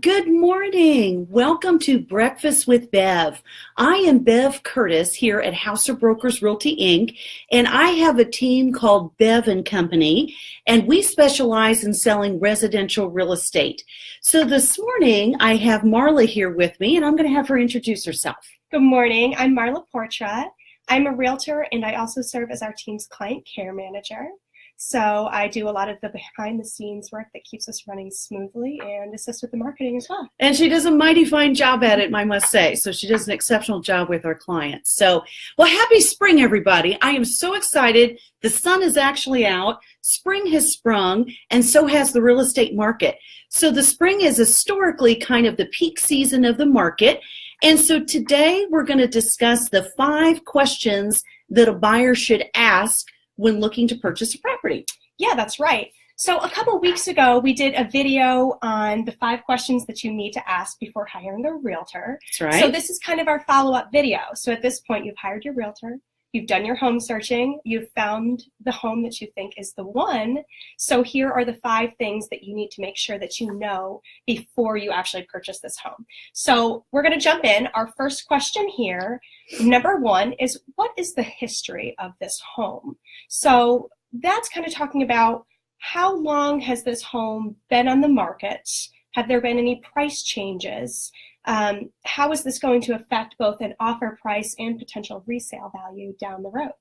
Good morning. Welcome to Breakfast with Bev. I am Bev Curtis here at House of Brokers Realty Inc. and I have a team called Bev and Company, and we specialize in selling residential real estate. So this morning I have Marla here with me, and I'm going to have her introduce herself. Good morning. I'm Marla Portra. I'm a realtor, and I also serve as our team's client care manager. So I do a lot of the behind-the-scenes work that keeps us running smoothly and assist with the marketing as well. And she does a mighty fine job at it, I must say. So she does an exceptional job with our clients. So, well, happy spring, everybody. I am so excited. The sun is actually out. Spring has sprung, and so has the real estate market. So the spring is historically kind of the peak season of the market. And so today we're going to discuss the 5 questions that a buyer should ask when looking to purchase a property. Yeah, that's right. So a couple weeks ago, we did a video on the 5 questions that you need to ask before hiring a realtor. That's right. So this is kind of our follow-up video. So at this point, you've hired your realtor, you've done your home searching, you've found the home that you think is the one. So here are the 5 things that you need to make sure that you know before you actually purchase this home. So we're going to jump in. Our first question here, number 1, is what is the history of this home? So that's kind of talking about how long has this home been on the market? Have there been any price changes? How is this going to affect both an offer price and potential resale value down the road?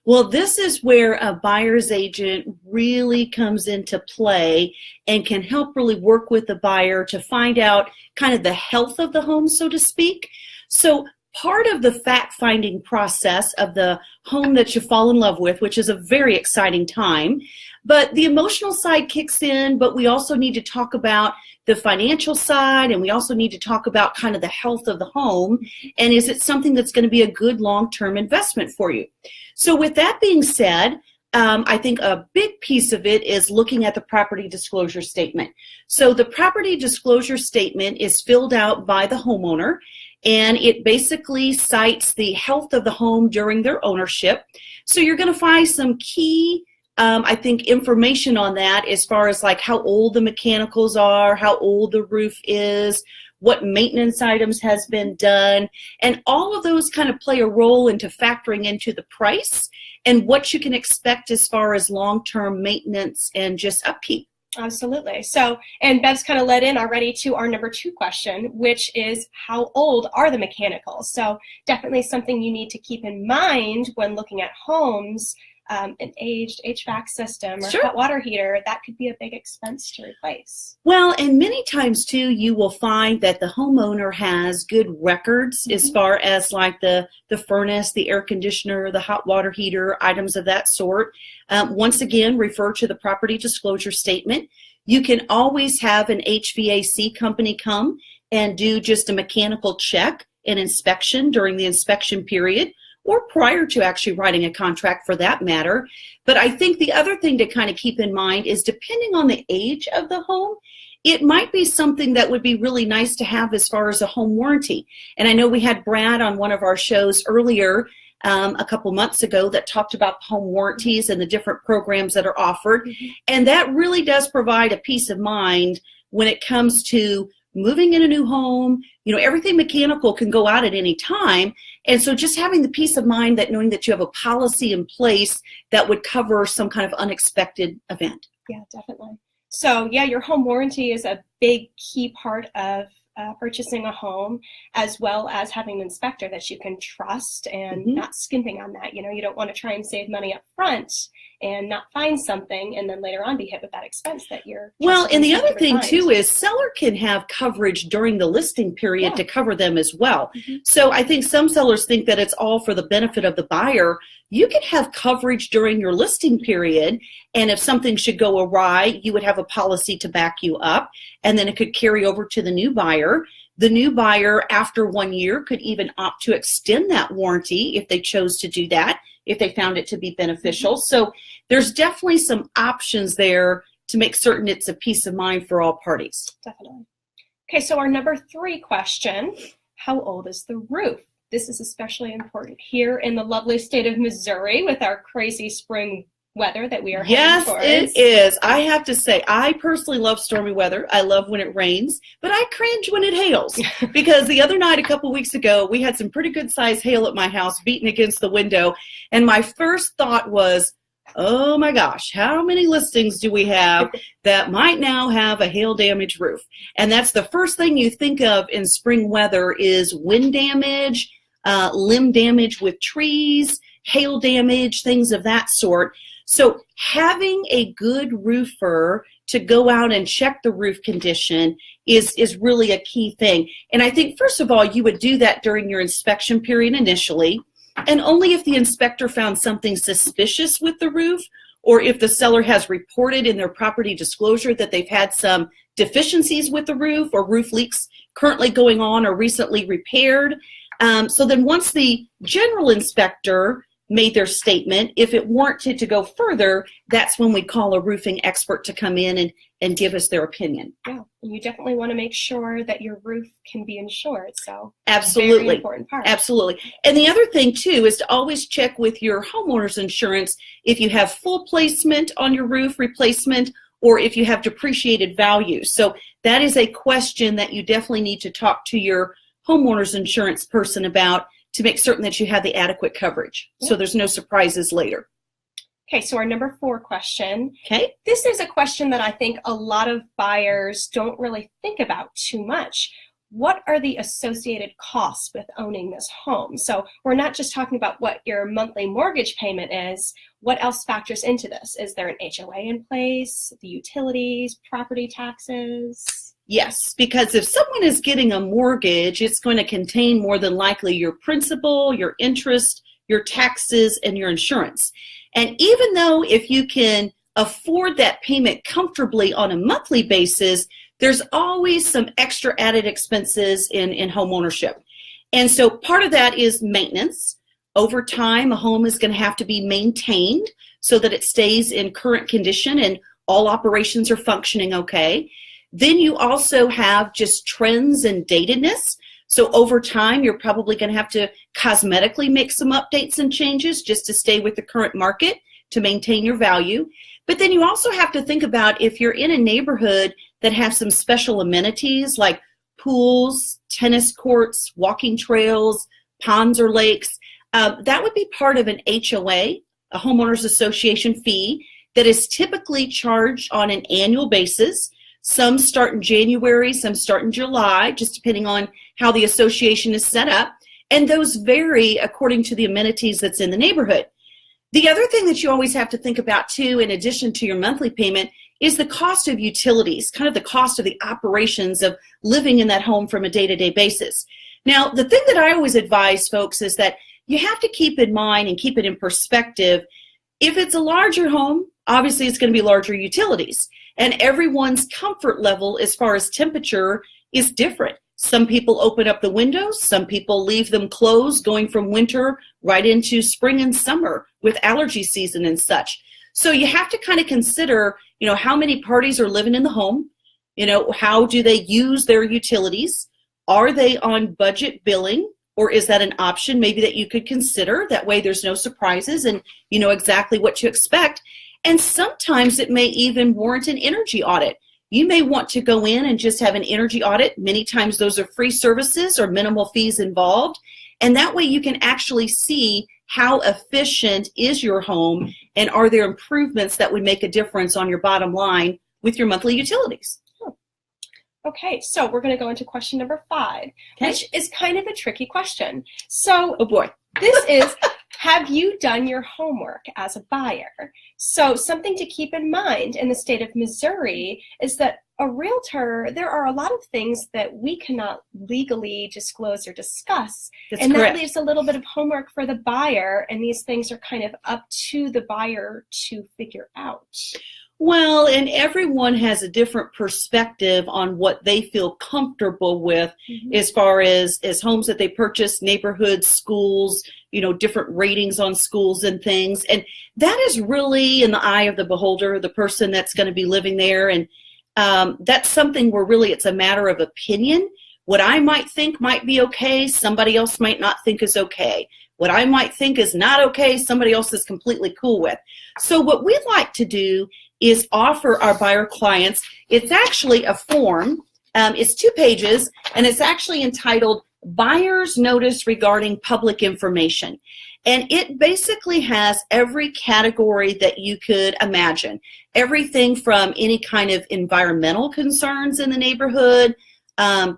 Well, this is where a buyer's agent really comes into play and can help really work with the buyer to find out kind of the health of the home, so to speak. So part of the fact-finding process of the home that you fall in love with, which is a very exciting time, but the emotional side kicks in, but we also need to talk about the financial side, and we also need to talk about kind of the health of the home, and is it something that's going to be a good long-term investment for you? So with that being said, I think a big piece of it is looking at the property disclosure statement. So the property disclosure statement is filled out by the homeowner, and it basically cites the health of the home during their ownership. So you're going to find some key I think information on that as far as like how old the mechanicals are, how old the roof is, what maintenance items has been done, and all of those kind of play a role into factoring into the price and what you can expect as far as long-term maintenance and just upkeep. Absolutely. So, and Bev's kind of led in already to our number 2 question, which is how old are the mechanicals? So definitely something you need to keep in mind when looking at homes. An aged HVAC system or Sure. hot water heater, that could be a big expense to replace. Well, and many times too, you will find that the homeowner has good records as far as like the furnace, the air conditioner, the hot water heater, items of that sort. Once again, refer to the property disclosure statement. You can always have an HVAC company come and do just a mechanical check and inspection during the inspection period, or prior to actually writing a contract for that matter. But I think the other thing to kind of keep in mind is depending on the age of the home, it might be something that would be really nice to have as far as a home warranty. And I know we had Brad on one of our shows earlier a couple months ago that talked about home warranties and the different programs that are offered. And that really does provide a peace of mind when it comes to moving in a new home. You know, everything mechanical can go out at any time. And so just having the peace of mind that knowing that you have a policy in place that would cover some kind of unexpected event. Yeah, definitely. So yeah, your home warranty is a big key part of purchasing a home, as well as having an inspector that you can trust and not skimping on that. You know, you don't want to try and save money up front and not find something and then later on be hit with that expense that you're well. And the other thing too is seller can have coverage during the listing period to cover them as well. So I think some sellers think that it's all for the benefit of the buyer. You can have coverage during your listing period, and if something should go awry, you would have a policy to back you up, and then it could carry over to the new buyer. The new buyer, after 1 year, could even opt to extend that warranty if they chose to do that, if they found it to be beneficial. So there's definitely some options there to make certain it's a peace of mind for all parties. Definitely. Okay, so our number 3 question, how old is the roof? This is especially important here in the lovely state of Missouri with our crazy spring weather that we are Yes, heading it is. I have to say, I personally love stormy weather. I love when it rains, but I cringe when it hails because the other night, a couple weeks ago, we had some pretty good sized hail at my house beating against the window. And my first thought was, oh my gosh, how many listings do we have that might now have a hail damaged roof? And that's the first thing you think of in spring weather is wind damage, limb damage with trees, hail damage, things of that sort. So having a good roofer to go out and check the roof condition is really a key thing. And I think, first of all, you would do that during your inspection period initially, and only if the inspector found something suspicious with the roof, or if the seller has reported in their property disclosure that they've had some deficiencies with the roof or roof leaks currently going on or recently repaired. So then once the general inspector made their statement, if it warranted to go further, that's when we call a roofing expert to come in and give us their opinion. Yeah, and you definitely want to make sure that your roof can be insured. So absolutely, very important part. Absolutely. And the other thing too is to always check with your homeowner's insurance if you have full placement on your roof replacement or if you have depreciated value. So that is a question that you definitely need to talk to your homeowner's insurance person about to make certain that you have the adequate coverage. So there's no surprises later. Okay, so our number 4 question. Okay. This is a question that I think a lot of buyers don't really think about too much. What are the associated costs with owning this home? So we're not just talking about what your monthly mortgage payment is. What else factors into this? Is there an HOA in place, the utilities, property taxes? Yes, because if someone is getting a mortgage, it's going to contain more than likely your principal, your interest, your taxes, and your insurance. And even though if you can afford that payment comfortably on a monthly basis, there's always some extra added expenses in home ownership. And so part of that is maintenance. Over time, a home is going to have to be maintained so that it stays in current condition and all operations are functioning okay. Then you also have just trends and datedness. So over time, you're probably going to have to cosmetically make some updates and changes just to stay with the current market to maintain your value. But then you also have to think about if you're in a neighborhood that has some special amenities like pools, tennis courts, walking trails, ponds or lakes, that would be part of an HOA, a homeowners association fee that is typically charged on an annual basis. Some start in January, some start in July, just depending on how the association is set up. And those vary according to the amenities that's in the neighborhood. The other thing that you always have to think about too, in addition to your monthly payment, is the cost of utilities, kind of the cost of the operations of living in that home from a day-to-day basis. Now, the thing that I always advise folks is that you have to keep in mind and keep it in perspective. If it's a larger home, obviously it's going to be larger utilities. And everyone's comfort level as far as temperature is different. Some people open up the windows, some people leave them closed, going from winter right into spring and summer with allergy season and such. So you have to kind of consider, how many parties are living in the home? How do they use their utilities? Are they on budget billing? Or is that an option maybe that you could consider? That way there's no surprises and you know exactly what to expect. And sometimes it may even warrant an energy audit. You may want to go in and just have an energy audit. Many times those are free services or minimal fees involved. And that way you can actually see how efficient is your home and are there improvements that would make a difference on your bottom line with your monthly utilities. Okay, so we're going to go into question number 5, which is kind of a tricky question. So, oh boy, this is, have you done your homework as a buyer? So something to keep in mind in the state of Missouri is that a realtor, there are a lot of things that we cannot legally disclose or discuss. That's and correct. That leaves a little bit of homework for the buyer, and these things are kind of up to the buyer to figure out. Well, and everyone has a different perspective on what they feel comfortable with as far as homes that they purchase, neighborhoods, schools, different ratings on schools and things. And that is really in the eye of the beholder, the person that's going to be living there. And that's something where really it's a matter of opinion. What I might think might be okay, somebody else might not think is okay. What I might think is not okay, somebody else is completely cool with. So what we like to do is offer our buyer clients, it's actually a form, it's 2 pages, and it's actually entitled Buyer's Notice Regarding Public Information. And it basically has every category that you could imagine. Everything from any kind of environmental concerns in the neighborhood,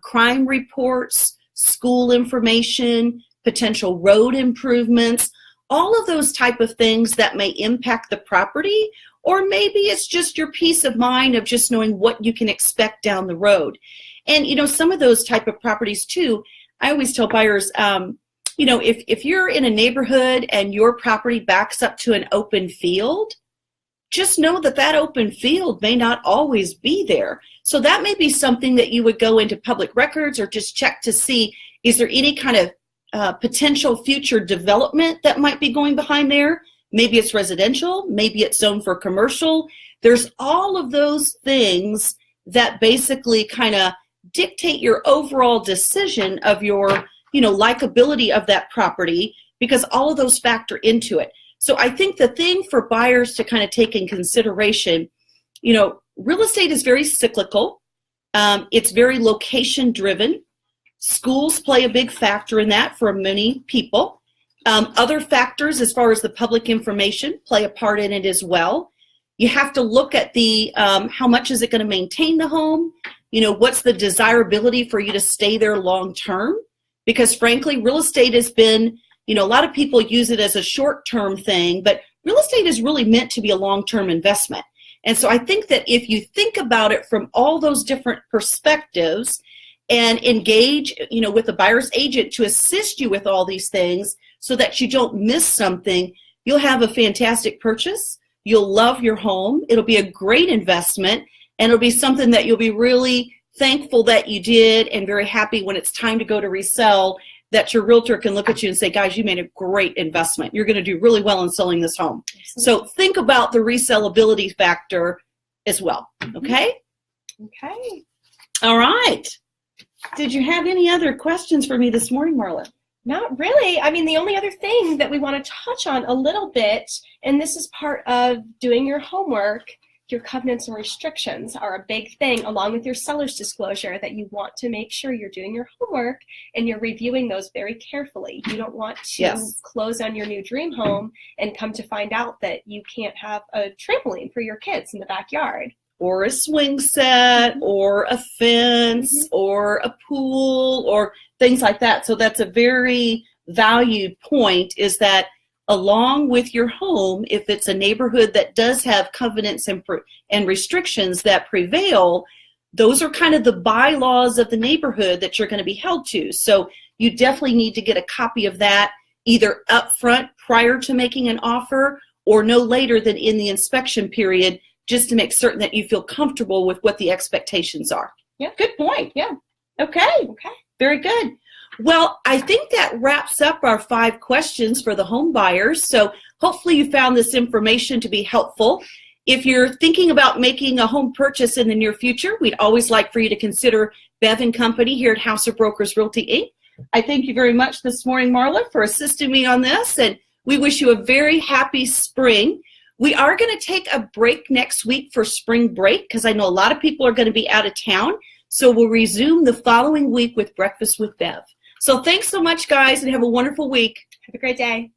crime reports, school information, potential road improvements, all of those type of things that may impact the property, or maybe it's just your peace of mind of just knowing what you can expect down the road. And, you know, some of those type of properties too, I always tell buyers, you know, if you're in a neighborhood and your property backs up to an open field, just know that that open field may not always be there. So that may be something that you would go into public records or just check to see, is there any kind of potential future development that might be going behind there? Maybe it's residential, maybe it's zoned for commercial. There's all of those things that basically kind of dictate your overall decision of your, you know, likability of that property, because all of those factor into it. So I think the thing for buyers to kind of take in consideration, you know, real estate is very cyclical. It's very location driven. Schools play a big factor in that for many people. Other factors as far as the public information play a part in it as well. You have to look at the how much is it going to maintain the home? You know, what's the desirability for you to stay there long term? Because frankly, real estate has been, you know, a lot of people use it as a short-term thing, but real estate is really meant to be a long-term investment. And so I think that if you think about it from all those different perspectives and engage, you know, with a buyer's agent to assist you with all these things so that you don't miss something, you'll have a fantastic purchase. You'll love your home. It'll be a great investment, and it'll be something that you'll be really thankful that you did and very happy when it's time to go to resell, that your realtor can look at you and say, guys, you made a great investment. You're going to do really well in selling this home. So think about the resellability factor as well. Okay? Okay. All right. Did you have any other questions for me this morning, Marla? Not really. I mean, the only other thing that we want to touch on a little bit, and this is part of doing your homework, your covenants and restrictions are a big thing, along with your seller's disclosure, that you want to make sure you're doing your homework and you're reviewing those very carefully. You don't want to close on your new dream home and come to find out that you can't have a trampoline for your kids in the backyard. Or a swing set, or a fence, or a pool, or things like that. So that's a very valued point, is that along with your home, if it's a neighborhood that does have covenants and restrictions that prevail, those are kind of the bylaws of the neighborhood that you're going to be held to. So you definitely need to get a copy of that either up front prior to making an offer, or no later than in the inspection period, just to make certain that you feel comfortable with what the expectations are. Yeah. Good point. Yeah. Okay. Very good. Well, I think that wraps up our 5 questions for the home buyers. So hopefully you found this information to be helpful. If you're thinking about making a home purchase in the near future, we'd always like for you to consider Bev & Company here at House of Brokers Realty, Inc. I thank you very much this morning, Marla, for assisting me on this, and we wish you a very happy spring. We are going to take a break next week for spring break because I know a lot of people are going to be out of town. So we'll resume the following week with Breakfast with Bev. So thanks so much, guys, and have a wonderful week. Have a great day.